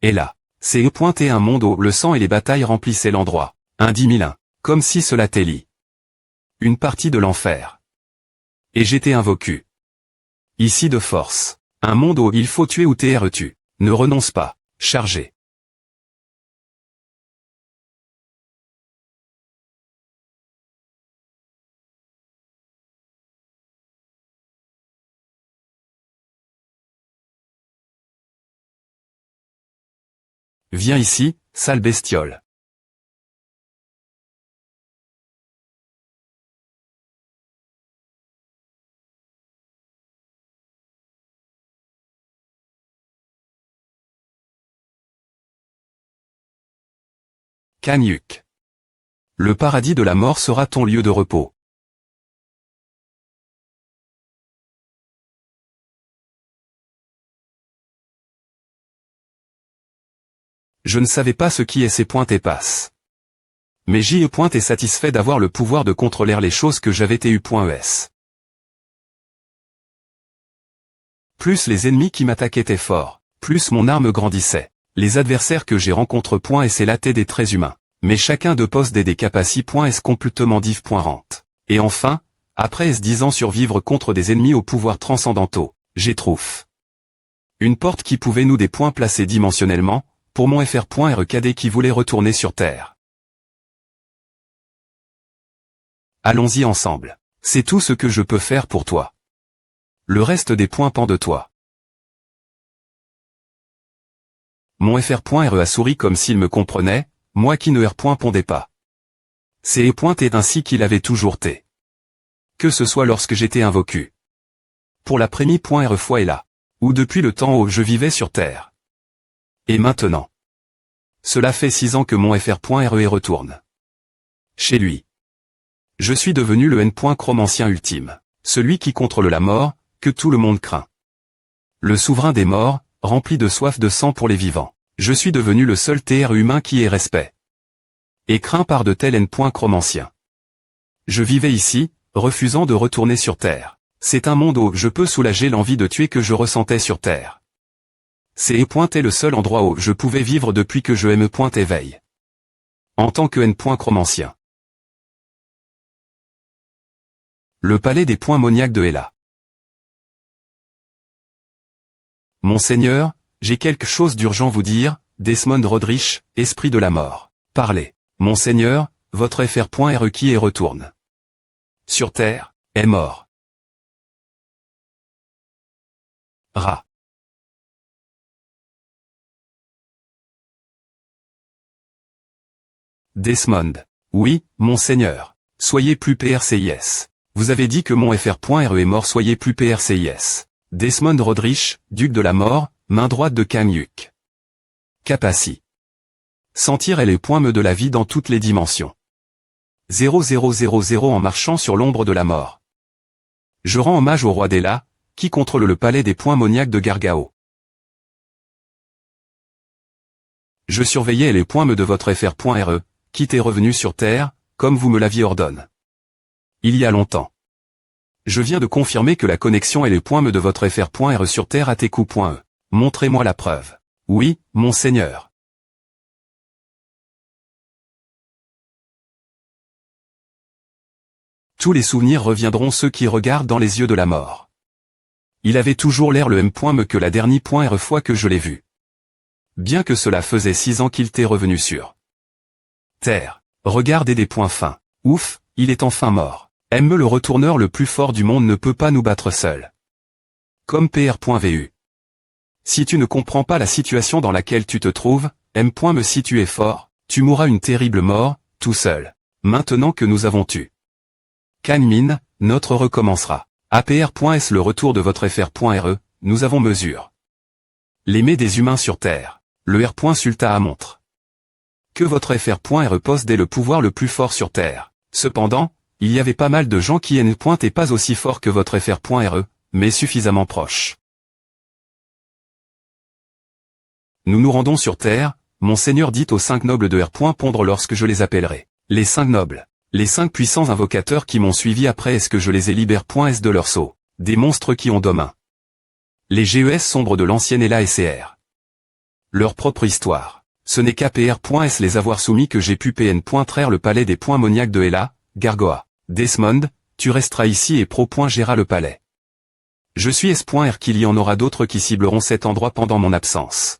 Et là, c'est pointé un monde où le sang et les batailles remplissaient l'endroit. Un 10 001. Comme si cela t'élit. Une partie de l'enfer. Et j'étais invocu. Ici de force. Un monde où il faut tuer ou tu. Ne renonce pas. Chargé. Viens ici, sale bestiole. Kanyuk. Le paradis de la mort sera ton lieu de repos. Je ne savais pas ce qui est ces pointes et passes. Mais j'y est satisfait d'avoir le pouvoir de contrôler les choses que j'avais TU.es. Plus les ennemis qui m'attaquaient étaient forts, plus mon arme grandissait. Les adversaires que j'ai rencontrés .es étaient des traits humains. Mais chacun de poste des capacités.es complètement div.rente. Et enfin, après 10 ans survivre contre des ennemis au pouvoir transcendantaux, j'ai trouvé une porte qui pouvait nous des points placés dimensionnellement, pour mon FR.REKD qui voulait retourner sur Terre. Allons-y ensemble. C'est tout ce que je peux faire pour toi. Le reste des points pend de toi. Mon FR.RE a souri comme s'il me comprenait, moi qui ne pondais pas. C'est et ainsi qu'il avait toujours été. Que ce soit lorsque j'étais invocu. Pour la première fois et là. Ou depuis le temps où je vivais sur Terre. Et maintenant. Cela fait 6 ans que mon FR.RE retourne. Chez lui. Je suis devenu le N.chromancien ultime. Celui qui contrôle la mort, que tout le monde craint. Le souverain des morts, rempli de soif de sang pour les vivants. Je suis devenu le seul TR humain qui ait respect. Et craint par de tels N.chromanciens. Je vivais ici, refusant de retourner sur Terre. C'est un monde où je peux soulager l'envie de tuer que je ressentais sur Terre. C'est le seul endroit où je pouvais vivre depuis que je éveille. En tant que N.chromancien. Le palais des points moniaques de Hela. Monseigneur, j'ai quelque chose d'urgent vous dire, Desmond Rodrich, esprit de la mort. Parlez. Monseigneur, votre FR.RE qui est retourne. Sur Terre, est mort. Ra. Desmond. Oui, monseigneur. Soyez plus PRCIS. Vous avez dit que mon FR.RE est mort, soyez plus PRCIS. Desmond Rodrich, duc de la mort, main droite de Kanyuk. Capaci. Sentir les points de la vie dans toutes les dimensions. 0000 en marchant sur l'ombre de la mort. Je rends hommage au roi d'Hela, qui contrôle le palais des points moniaques de Gargao. Je surveillais les points de votre FR.RE, qui est revenu sur Terre, comme vous me l'aviez ordonné. Il y a longtemps. Je viens de confirmer que la connexion et les points de votre FR.RE sur Terre à TQ.E. Montrez-moi la preuve. Oui, monseigneur. Tous les souvenirs reviendront ceux qui regardent dans les yeux de la mort. Il avait toujours l'air le M. que la dernière fois que je l'ai vu. Bien que cela faisait 6 ans qu'il était revenu sur Terre. Regardez des points fins. Ouf, il est enfin mort. Le retourneur le plus fort du monde ne peut pas nous battre seul. Comme PR.VU. Si tu ne comprends pas la situation dans laquelle tu te trouves, si tu es fort, tu mourras une terrible mort, tout seul. Maintenant que nous avons tu. Kanmin, notre recommencera. APR.S le retour de votre FR.RE, nous avons mesure. L'aimé des humains sur Terre. Le R. Sulta à montre. Que votre FR.RE possédait le pouvoir le plus fort sur Terre. Cependant, il y avait pas mal de gens qui n'étaient pas aussi forts que votre FR.RE, mais suffisamment proches. Nous nous rendons sur Terre, Monseigneur dit aux 5 nobles de R. Pondre lorsque je les appellerai. Les 5 nobles. Les 5 puissants invocateurs qui m'ont suivi après est-ce que je les ai libère.s de leur sceau. Des monstres qui ont 2 mains. Les GES sombres de l'ancienne Hela SCR. leur propre histoire. Ce n'est qu'à PR.S les avoir soumis que j'ai pu PN.traire le palais des points moniaques de Ella, Gargoa. Desmond, tu resteras ici et Pro.gérera le palais. Je suis S.R qu'il y en aura d'autres qui cibleront cet endroit pendant mon absence.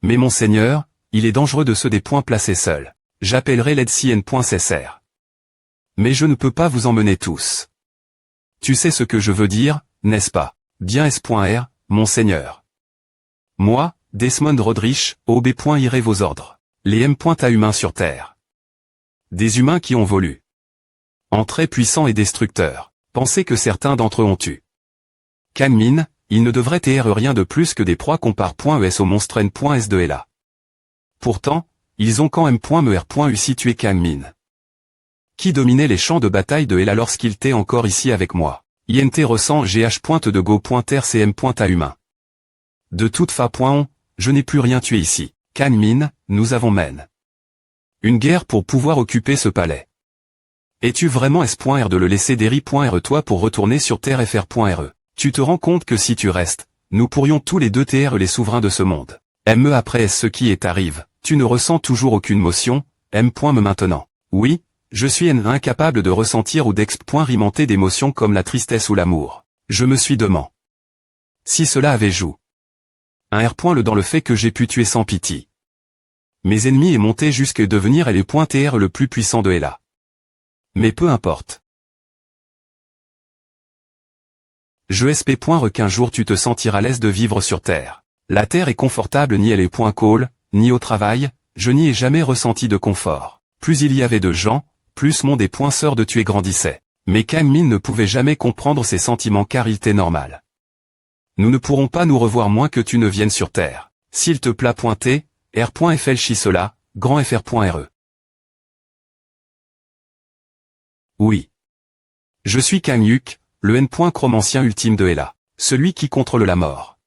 Mais monseigneur, il est dangereux de se des points placés seuls. J'appellerai l'aide si N.Cessr. Mais je ne peux pas vous emmener tous. Tu sais ce que je veux dire, n'est-ce pas? Bien S.R, monseigneur. Moi, Desmond Rodrich, OB. Irai vos ordres. Les M. à humains sur Terre. Des humains qui ont voulu. En très puissants et destructeurs. Pensez que certains d'entre eux ont tué. Kanmin, ils ne devraient être rien de plus que des proies compare.es au monstre N.S de Ella. Pourtant, ils ont quand M.Mer.U situé Kanmin. Qui dominait les champs de bataille de Ella lorsqu'il était encore ici avec moi. INT ressent GH. De Go.RCM. À humain. De toute façon, je n'ai plus rien tué ici. Kanmin, nous avons mène une guerre pour pouvoir occuper ce palais. Es-tu vraiment S.R de le laisser Derry.re toi pour retourner sur Terre FR.re? Tu te rends compte que si tu restes, nous pourrions tous les deux TR les souverains de ce monde. Me après ce qui est arrive, tu ne ressens toujours aucune motion, me maintenant. Oui, je suis incapable de ressentir ou d'expérimenter d'émotions comme la tristesse ou l'amour. Je me suis demandé si cela avait joué un R. Le dans le fait que j'ai pu tuer sans pitié mes ennemis et monter jusqu'à devenir le .TR le plus puissant de Ella. Mais peu importe. Je espère qu'un jour tu te sentiras à l'aise de vivre sur Terre. La Terre est confortable ni elle est .call, ni au travail, je n'y ai jamais ressenti de confort. Plus il y avait de gens, plus mon des sœurs de tuer grandissait. Mais Kanmin ne pouvait jamais comprendre ses sentiments car il était normal. Nous ne pourrons pas nous revoir moins que tu ne viennes sur Terre. S'il te plaît pointer, R.FL cela, grand FR.RE. Oui. Je suis Kanyuk, le N.chromancien ultime de Ella, celui qui contrôle la mort.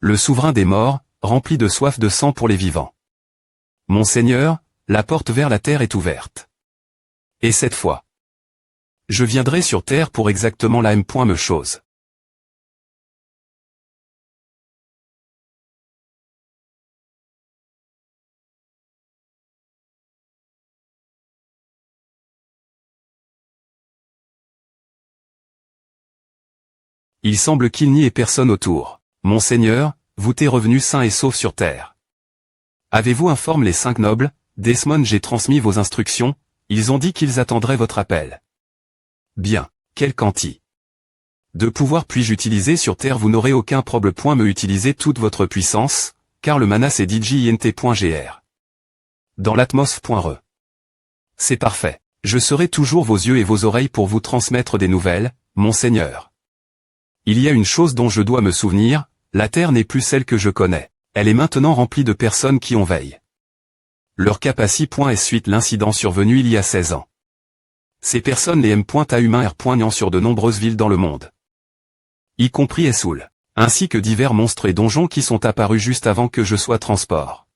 Le souverain des morts, rempli de soif de sang pour les vivants. Monseigneur, la porte vers la terre est ouverte. Et cette fois, je viendrai sur terre pour exactement la même chose. Il semble qu'il n'y ait personne autour. Monseigneur, vous t'es revenu sain et sauf sur terre. Avez-vous informé les 5 nobles? Desmond, j'ai transmis vos instructions, ils ont dit qu'ils attendraient votre appel. Bien, quel quanti de pouvoir puis-je utiliser sur terre? Vous n'aurez aucun problème. Me utiliser toute votre puissance, car le mana c'est DJINT.gr. Dans l'atmos.re. C'est parfait. Je serai toujours vos yeux et vos oreilles pour vous transmettre des nouvelles, monseigneur. Il y a une chose dont je dois me souvenir, la terre n'est plus celle que je connais. Elle est maintenant remplie de personnes qui en veillent. Leur capacité. Suite l'incident survenu il y a 16 ans. Ces personnes les M.A humains R. sur de nombreuses villes dans le monde. Y compris Essoul. Ainsi que divers monstres et donjons qui sont apparus juste avant que je sois transport.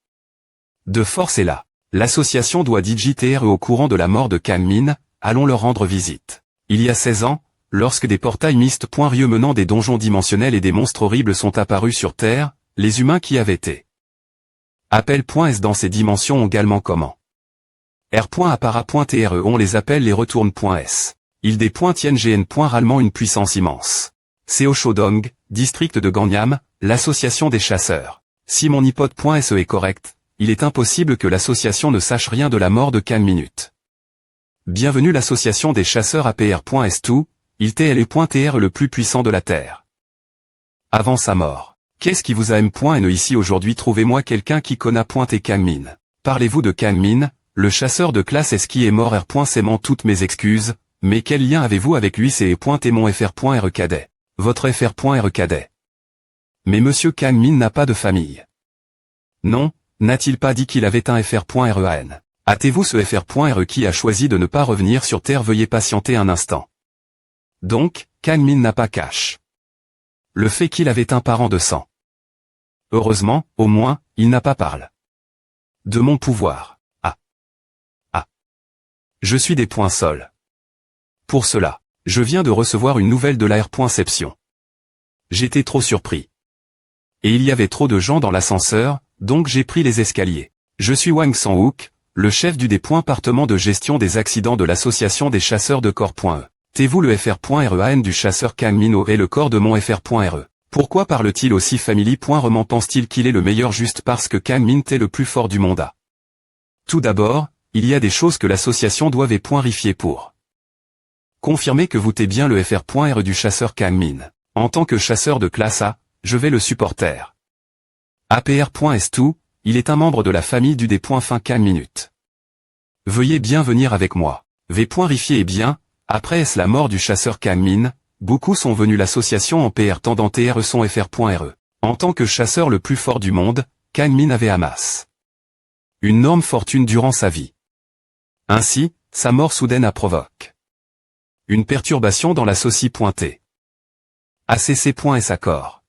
De force est là. L'association doit digiter au courant de la mort de Kanmin, allons leur rendre visite. Il y a 16 ans, lorsque des portails mystes. Rieux menant des donjons dimensionnels et des monstres horribles sont apparus sur Terre, les humains qui avaient été appel.s dans ces dimensions ont également comment R.appara.TRE on les appelle les retourne.s. Ils des tiennent GN. Rallement une puissance immense. Seo Shodong, district de Gangnam, l'association des chasseurs. Si mon hypothèse est correcte, il est impossible que l'association ne sache rien de la mort de Kanmin. Bienvenue l'association des chasseurs APR.S2, il était le le plus puissant de la Terre. Avant sa mort. Qu'est-ce qui vous a M.N ici aujourd'hui? Trouvez-moi quelqu'un qui connaît et Kanmin. Parlez-vous de Kanmin, le chasseur de classe S qui est mort R. S'aimant toutes mes excuses, mais quel lien avez-vous avec lui? C'est et mon FR.R cadet. Votre FR.R cadet. Mais monsieur Kanmin n'a pas de famille. Non, n'a-t-il pas dit qu'il avait un FR.REN? Hâtez-vous ce FR.RE qui a choisi de ne pas revenir sur Terre? Veuillez patienter un instant. Donc, Kanmin n'a pas cache le fait qu'il avait un parent de sang. Heureusement, au moins, il n'a pas parlé de mon pouvoir. Je suis des points sols. Pour cela, je viens de recevoir une nouvelle de l'AR.ception. J'étais trop surpris. Et il y avait trop de gens dans l'ascenseur, donc j'ai pris les escaliers. Je suis Wang Sang-wook, le chef du département de gestion des accidents de l'association des chasseurs de corps.e. T'es-vous le FR.REAN du chasseur Kang Min et le corps de mon FR.RE? Pourquoi parle-t-il aussi family? Vraiment pense-t-il qu'il est le meilleur juste parce que Kang Min est le plus fort du monde? Tout d'abord, il y a des choses que l'association doit vérifier pour confirmer que vous t'es bien le FR.RE du chasseur Kang Min. En tant que chasseur de classe A, je vais le supporter. APR.S2, il est un membre de la famille du D.Fin Kang Minute. Veuillez bien venir avec moi. Vérifier est bien, après est-ce la mort du chasseur Kang Min, beaucoup sont venus l'association en PR tendant TR son FR.RE. En tant que chasseur le plus fort du monde, Kang Min avait amassé une énorme fortune durant sa vie. Ainsi, sa mort soudaine a provoqué une perturbation dans la société. ACC.S accord.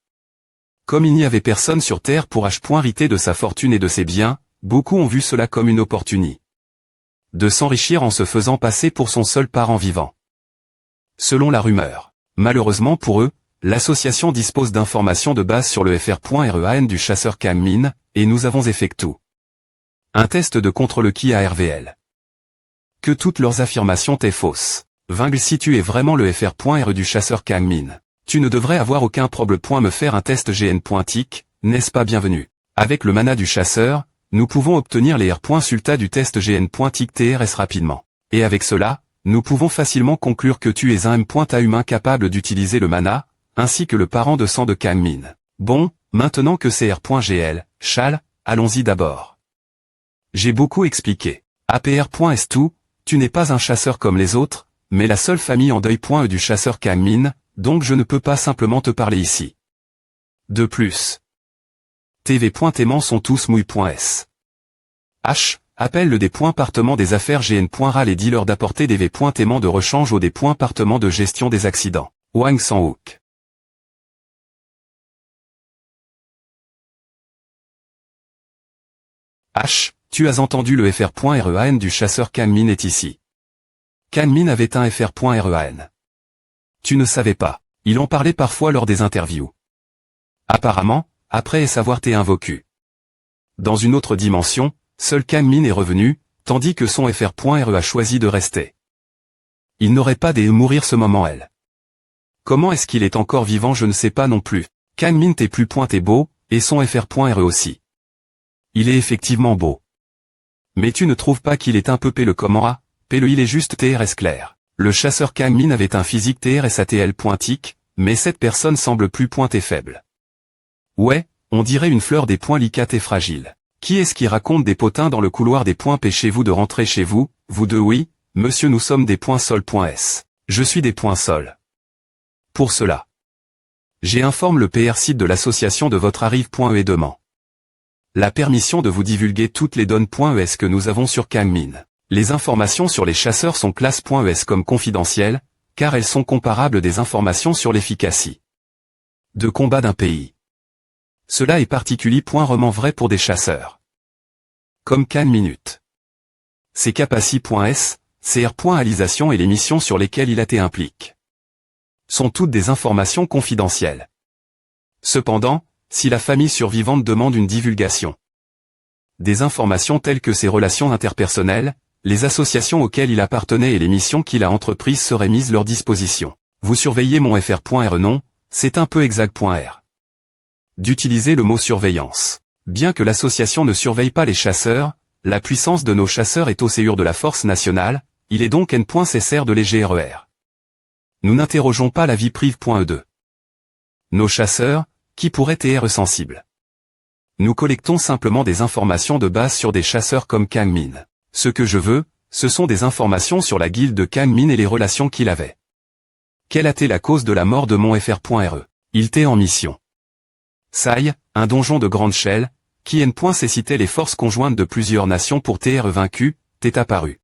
Comme il n'y avait personne sur Terre pour hériter de sa fortune et de ses biens, beaucoup ont vu cela comme une opportunité de s'enrichir en se faisant passer pour son seul parent vivant. Selon la rumeur. Malheureusement pour eux, l'association dispose d'informations de base sur le FR.REAN du chasseur Kang Min, et nous avons effectué un test de contrôle qui a RVL. Que toutes leurs affirmations étaient fausses. Si tu es vraiment le FR.RE du chasseur Kang Min, tu ne devrais avoir aucun problème. Me faire un test GN.TIC, n'est-ce pas bienvenu? Avec le mana du chasseur, nous pouvons obtenir les R.Sulta du test GN.TIC TRS rapidement. Et avec cela, nous pouvons facilement conclure que tu es un M.A humain capable d'utiliser le mana, ainsi que le parent de sang de Kang Min. Bon, maintenant que c'est R.GL, Chal, allons-y d'abord. J'ai beaucoup expliqué. APR.S2, tu n'es pas un chasseur comme les autres, mais la seule famille en deuil.E du chasseur Kang Min, donc je ne peux pas simplement te parler ici. De plus, TV.Téments sont tous mouilles.s. H. Appelle le département des affaires GN.RAL et dis-leur d'apporter des V.Téments de rechange au département de gestion des accidents. Wang Sang-wook. H. Tu as entendu le FR.REAN du chasseur Kang Min est ici. Kang Min avait un FR.REAN. Tu ne savais pas. Il en parlait parfois lors des interviews. Apparemment, après savoir t'es invoqué. Dans une autre dimension, seul Kang Min est revenu, tandis que son FR.RE a choisi de rester. Il n'aurait pas dû mourir ce moment elle. Comment est-ce qu'il est encore vivant je ne sais pas non plus. Kang Min t'es plus pointé beau, et son FR.RE aussi. Il est effectivement beau. Mais tu ne trouves pas qu'il est un peu le comment a, il est juste TRS clair. Le chasseur Kang Min avait un physique TRS ATL.TIC, mais cette personne semble plus pointée faible. Ouais, on dirait une fleur des points licates et fragiles. Qui est-ce qui raconte des potins dans le couloir des points Pêchez-vous de rentrer chez vous, vous deux oui, monsieur nous sommes des points sol.s. Je suis des points sol. Pour cela. J'ai informe le PR site de l'association de votre arrive.e et demande la permission de vous divulguer toutes les données.es que nous avons sur Kang Min. Les informations sur les chasseurs sont classe.es comme confidentielles, car elles sont comparables des informations sur l'efficacité de combat d'un pays. Cela est particulièrement vrai pour des chasseurs. Comme Kang Minute. Ses capacités.s, CR.alisation et les missions sur lesquelles il a été impliqué sont toutes des informations confidentielles. Cependant, si la famille survivante demande une divulgation des informations telles que ses relations interpersonnelles, les associations auxquelles il appartenait et les missions qu'il a entreprises seraient mises à leur disposition. Vous surveillez mon FR.RE non, c'est un peu exact.R. D'utiliser le mot surveillance. Bien que l'association ne surveille pas les chasseurs, la puissance de nos chasseurs est au séjour de la force nationale, il est donc N.Cr de les GRER. Nous n'interrogeons pas la vie prive.E2. Nos chasseurs, qui pourraient être sensibles. Nous collectons simplement des informations de base sur des chasseurs comme Kang Min. Ce que je veux, ce sont des informations sur la guilde de Kang Min et les relations qu'il avait. Quelle a été la cause de la mort de mon FR.RE? Il était en mission. Sai, un donjon de grande échelle, qui N.C les forces conjointes de plusieurs nations pour TR vaincu, t'est apparu.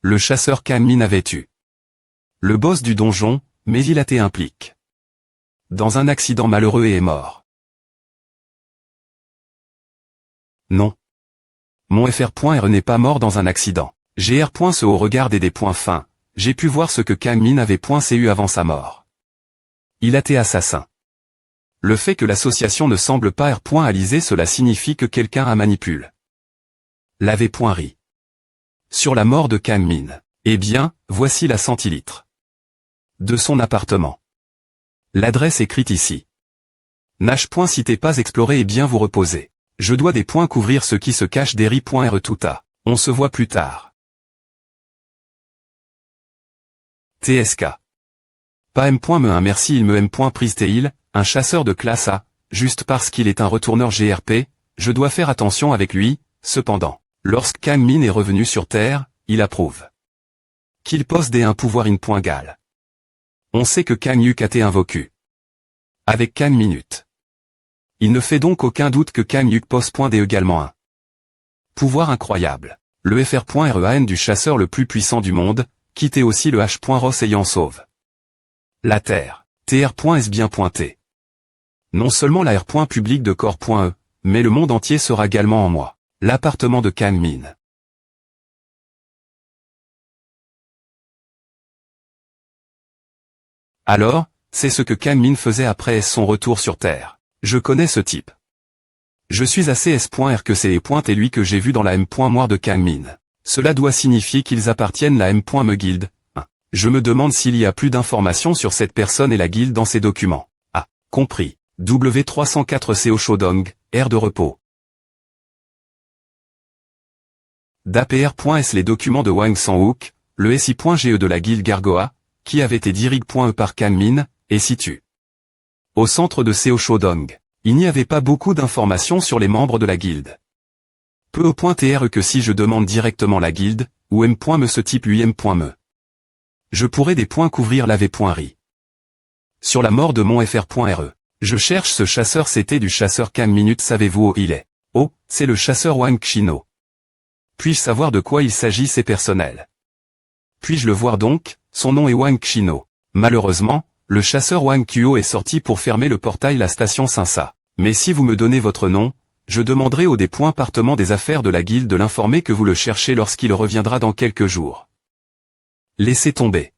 Le chasseur Kang Min avait tué le boss du donjon, mais il a été impliqué dans un accident malheureux et est mort. Non. Mon FR.RE n'est pas mort dans un accident. GR.ce au regard des points fins, j'ai pu voir ce que Kang Min avait .cu avant sa mort. Il a été assassin. Le fait que l'association ne semble pas R.Alisé, cela signifie que quelqu'un a manipulé. L'avait.ri. Sur la mort de Kang Min. Eh bien, voici la centilitre. De son appartement. L'adresse écrite ici. Nash.cité pas explorer et bien vous reposer. Je dois des points couvrir ce qui se cache des ri.re tout à. On se voit plus tard. TSK. Pas M.me1 merci il me M.Pristeil, un chasseur de classe A, juste parce qu'il est un retourneur GRP, je dois faire attention avec lui, cependant. Lorsque Kang Min est revenu sur Terre, il approuve qu'il possède un pouvoir in.gal. On sait que Kang Yuk a été invoqué. Avec Kang Minute. Il ne fait donc aucun doute que Kang Yuk possède également un pouvoir incroyable. Le FR.REAN du chasseur le plus puissant du monde, quitter aussi le H.Ross ayant sauve la Terre. TR.S bien pointé. Non seulement la R. Public de corps.e, mais le monde entier sera également en moi. L'appartement de Kang Min. Alors, c'est ce que Kang Min faisait après son retour sur Terre. Je connais ce type. Je suis assez S.R que c'est et lui que j'ai vu dans la M.Moire de Kang Min. Cela doit signifier qu'ils appartiennent à la M.Me guilde. Je me demande s'il y a plus d'informations sur cette personne et la guilde dans ces documents. Ah, compris. W304 CO Shodong, aire de repos. d'APR.S les documents de Wang Sang-wook, le SI.GE de la guilde Gargoa, qui avait été dirigé.E par Kang Min, et situe au centre de CO Shodong. Il n'y avait pas beaucoup d'informations sur les membres de la guilde. Peu au point TR que si je demande directement la guilde, ou M.me ce type lui M.me. Je pourrais des points couvrir l'AV.ri. Sur la mort de mon FR.RE. Je cherche ce chasseur c'était du chasseur Kang Minute savez-vous où il est? Oh, c'est le chasseur Wang Xino. Puis-je savoir de quoi il s'agit c'est personnel? Puis-je le voir donc? Son nom est Wang Xino. Malheureusement, le chasseur Wang Kuo est sorti pour fermer le portail la station Sinsa. Mais si vous me donnez votre nom, je demanderai au département des affaires de la guilde de l'informer que vous le cherchez lorsqu'il reviendra dans quelques jours. Laissez tomber.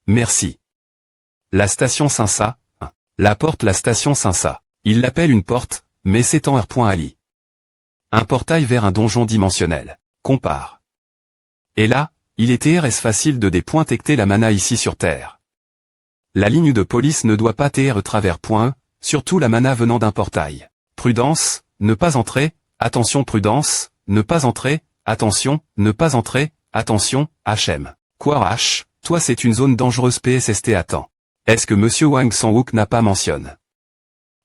Merci. La station Sinsa. La porte la station Sinsa. Il l'appelle une porte, mais c'est en R.Ali. Un portail vers un donjon dimensionnel. Compare. Et là, il est TRS facile de dépointer la mana ici sur Terre. La ligne de police ne doit pas TR travers point, surtout la mana venant d'un portail. Prudence, ne pas entrer, attention prudence, ne pas entrer, attention, ne pas entrer, attention, HM. Quoi H, toi c'est une zone dangereuse PSST attends. Est-ce que Monsieur Wang Sang-wook n'a pas mentionné?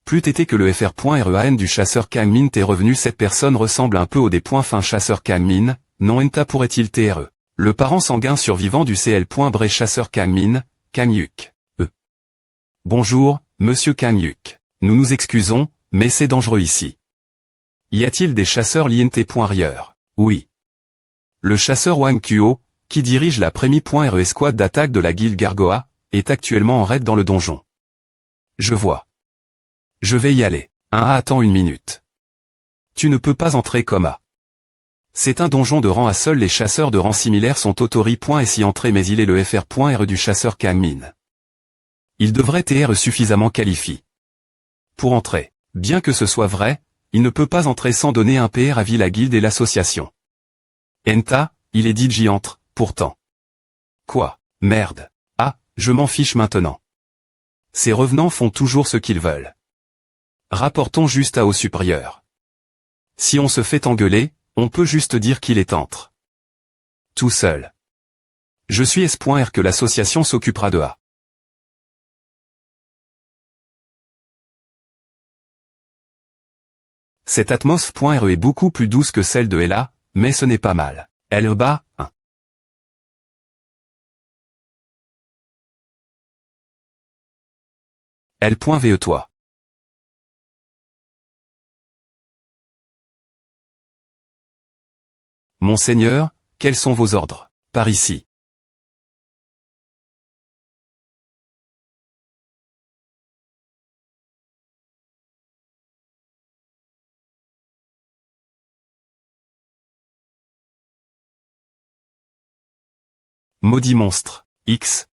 Plus été que le FR.REAN du chasseur Kang Min t'est revenu cette personne ressemble un peu au fin chasseur Kang Min, non Enta pourrait-il TRE. Le parent sanguin survivant du CL.Bray chasseur Kang Min, Kang Yuk. Bonjour, Monsieur Kang Yuk. Nous nous excusons, mais c'est dangereux ici. Y a-t-il des chasseurs l'INT.Rieur? Oui. Le chasseur Wang Kuo, qui dirige la Premi.RE squad d'attaque de la guilde Gargoa, est actuellement en raid dans le donjon. Je vois. Je vais y aller. Attends une minute. Tu ne peux pas entrer comme A. C'est un donjon de rang A seuls les chasseurs de rang similaire sont autoris.et y entrer mais il est le FR.RE du chasseur Kang Min. Il devrait TR suffisamment qualifié pour entrer. Bien que ce soit vrai, il ne peut pas entrer sans donner un PR à la guilde et l'association. Enta, il est dit j'y entre, pourtant. Quoi? Merde. Ah, je m'en fiche maintenant. Ces revenants font toujours ce qu'ils veulent. Rapportons juste à au supérieur. Si on se fait engueuler, on peut juste dire qu'il est entre. Tout seul. Je suis S.R que l'association s'occupera de A. Cette atmosphère est beaucoup plus douce que celle de Ella, mais ce n'est pas mal. Elle bat, 1. L.ve toi. Monseigneur, quels sont vos ordres? Par ici. Maudit monstre. X.